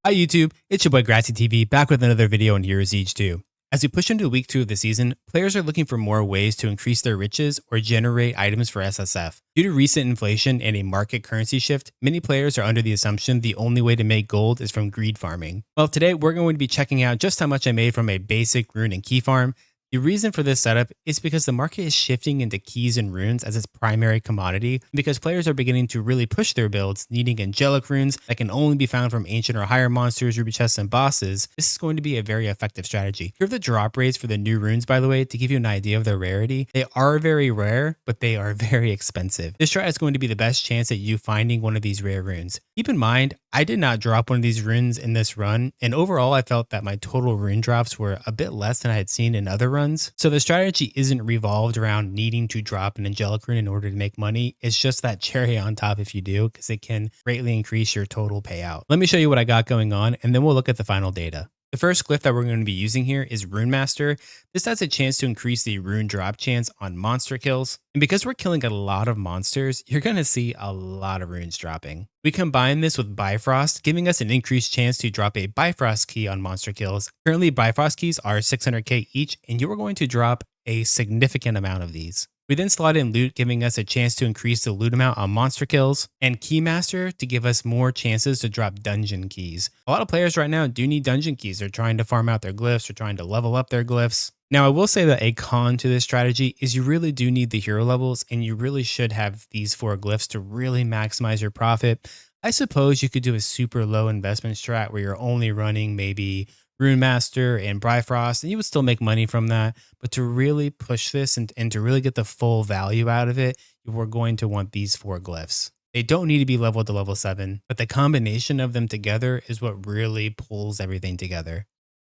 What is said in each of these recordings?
Hi YouTube, it's your boy Grassy TV back with another video on Heroes Siege 2. As we push into week 2 of the season, players are looking for more ways to increase their riches or generate items for SSF. Due to recent inflation and a market currency shift, many players are under the assumption the only way to make gold is from greed farming. Well, today we're going to be checking out just how much I made from a basic rune and key farm. The reason for this setup is because the market is shifting into keys and runes as its primary commodity, because players are beginning to really push their builds, needing angelic runes that can only be found from ancient or higher monsters, ruby chests, and bosses. This is going to be a very effective strategy. Here are the drop rates for the new runes, by the way, to give you an idea of their rarity. They are very rare, but they are very expensive. This strat is going to be the best chance at you finding one of these rare runes. Keep in mind, I did not drop one of these runes in this run, and overall I felt that my total rune drops were a bit less than I had seen in other runs. So the strategy isn't revolved around needing to drop an angelic rune in order to make money. It's just that cherry on top if you do, because it can greatly increase your total payout. Let me show you what I got going on, and then we'll look at the final data. The first glyph that we're going to be using here is Rune Master. This has a chance to increase the rune drop chance on monster kills. And because we're killing a lot of monsters, you're going to see a lot of runes dropping. We combine this with Bifrost, giving us an increased chance to drop a Bifrost key on monster kills. Currently, Bifrost keys are 600k each, and you are going to drop a significant amount of these. We then slot in loot, giving us a chance to increase the loot amount on monster kills, and Keymaster to give us more chances to drop dungeon keys. A lot of players right now do need dungeon keys. They're trying to farm out their glyphs, they're trying to level up their glyphs. Now, I will say that a con to this strategy is you really do need the hero levels, and you really should have these 4 glyphs to really maximize your profit. I suppose you could do a super low investment strat where you're only running maybe Rune Master and Bifrost, and you would still make money from that. But to really push this and to really get the full value out of it, you are going to want these 4 glyphs. They don't need to be leveled to level 7, but the combination of them together is what really pulls everything together.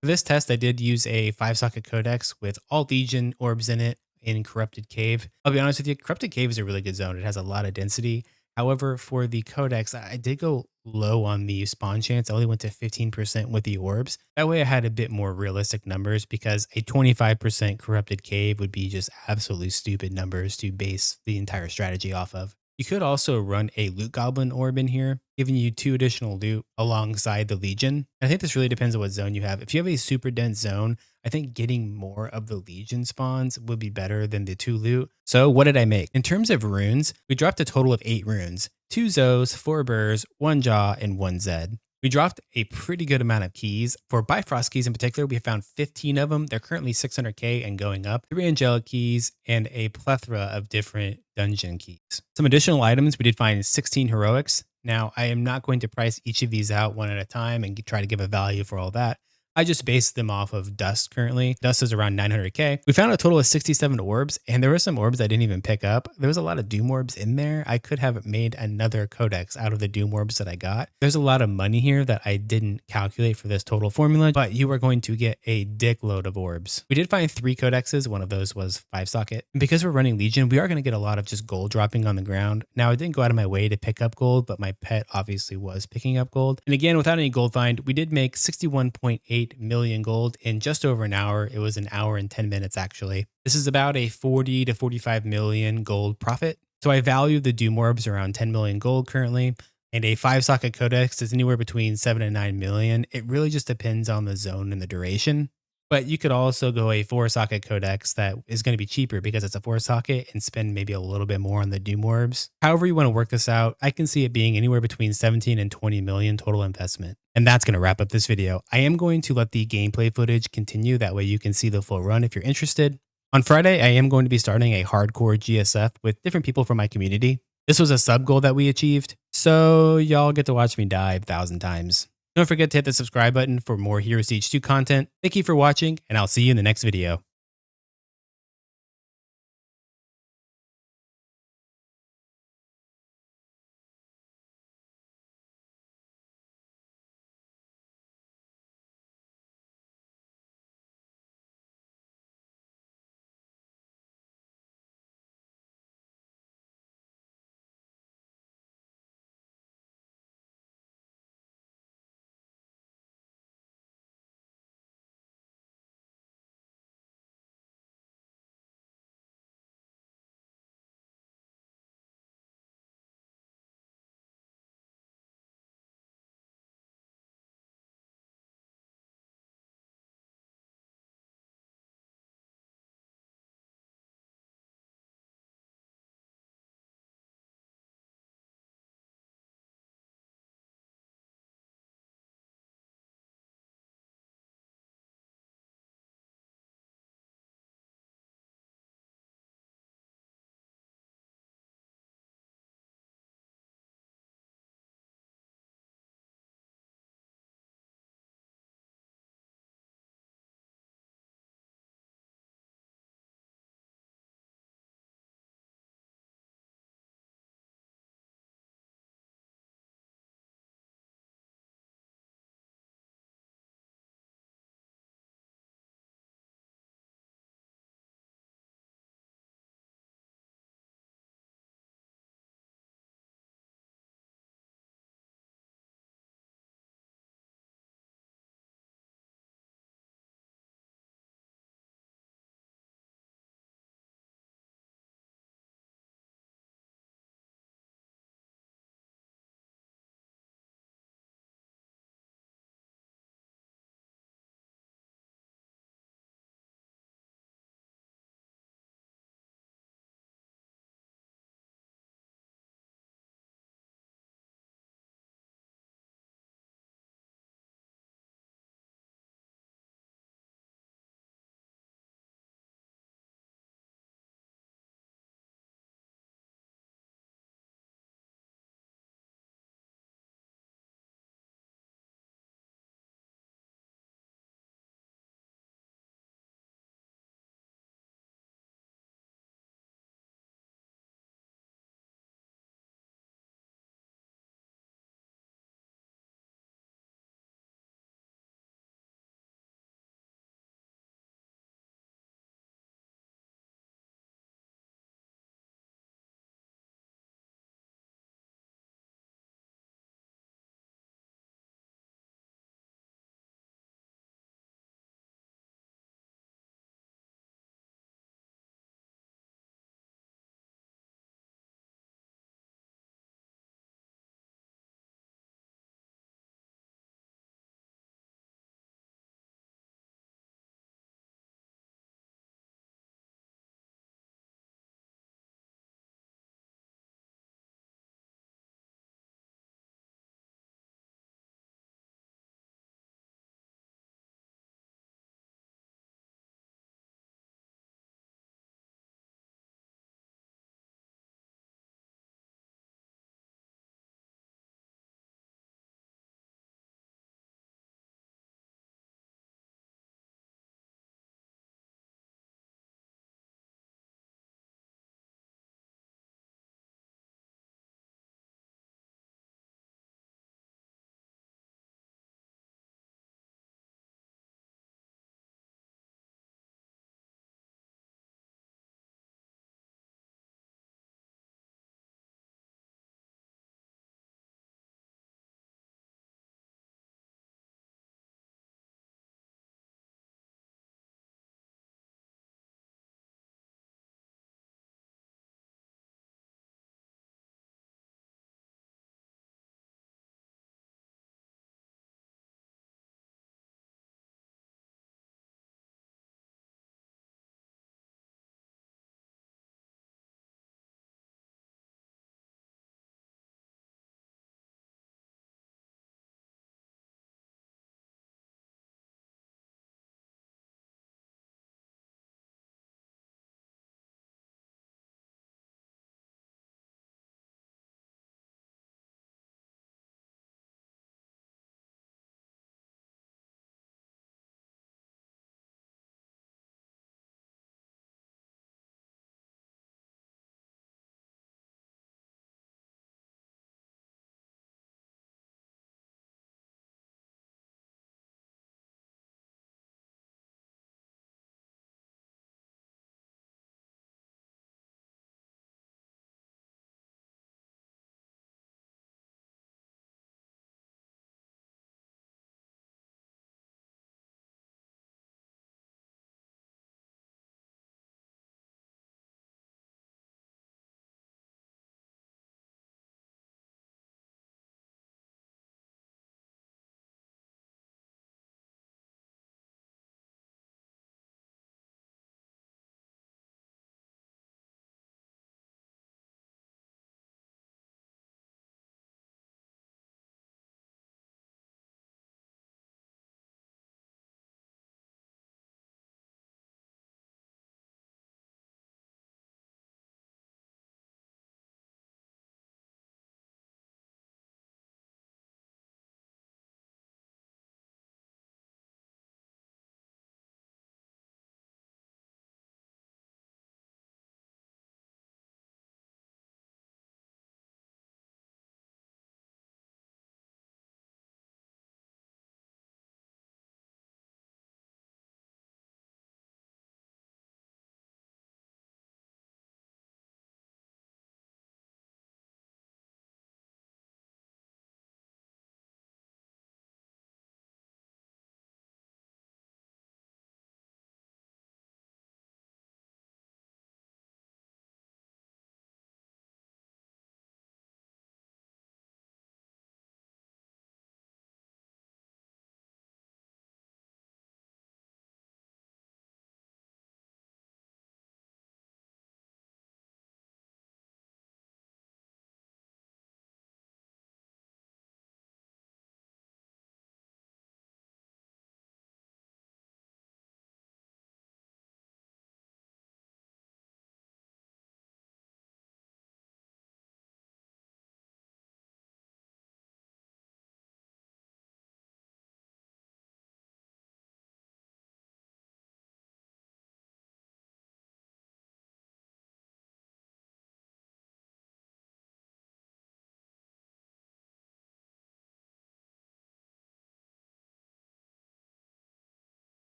For this test, I did use a 5-socket Codex with all Legion orbs in it in Corrupted Cave. I'll be honest with you, Corrupted Cave is a really good zone. It has a lot of density. However, for the Codex, I did go low on the spawn chance. I only went to 15% with the orbs. That way I had a bit more realistic numbers, because a 25% corrupted cave would be just absolutely stupid numbers to base the entire strategy off of. You could also run a loot goblin orb in here, giving you 2 additional loot alongside the Legion. I think this really depends on what zone you have. If you have a super dense zone, I think getting more of the Legion spawns would be better than the 2 loot. So what did I make? In terms of runes, we dropped a total of 8 runes, 2 Zos, 4 Burrs, 1 Jaw, and 1 Zed. We dropped a pretty good amount of keys. For Bifrost keys in particular, we found 15 of them. They're currently 600k and going up. 3 angelic keys and a plethora of different dungeon keys. Some additional items, we did find 16 heroics. Now, I am not going to price each of these out one at a time and try to give a value for all that. I just based them off of dust currently. Dust is around 900k. We found a total of 67 orbs, and there were some orbs I didn't even pick up. There was a lot of Doom orbs in there. I could have made another Codex out of the Doom orbs that I got. There's a lot of money here that I didn't calculate for this total formula, but you are going to get a dick load of orbs. We did find 3 Codexes. One of those was 5-socket. And because we're running Legion, we are going to get a lot of just gold dropping on the ground. Now, I didn't go out of my way to pick up gold, but my pet obviously was picking up gold. And again, without any gold find, we did make 61.8 million gold in just over an hour. It was an hour and 10 minutes actually. This is about a 40 to 45 million gold profit. So I value the Doom orbs around 10 million gold currently, and a 5-socket Codex is anywhere between 7 and 9 million. It really just depends on the zone and the duration. But you could also go a 4-socket Codex that is going to be cheaper because it's a 4-socket and spend maybe a little bit more on the Doom orbs. However you want to work this out, I can see it being anywhere between 17 and 20 million total investment. And that's going to wrap up this video. I am going to let the gameplay footage continue. That way you can see the full run if you're interested. On Friday, I am going to be starting a hardcore GSF with different people from my community. This was a sub goal that we achieved, so y'all get to watch me die 1,000 times. Don't forget to hit the subscribe button for more Heroes Siege 2 content. Thank you for watching, and I'll see you in the next video.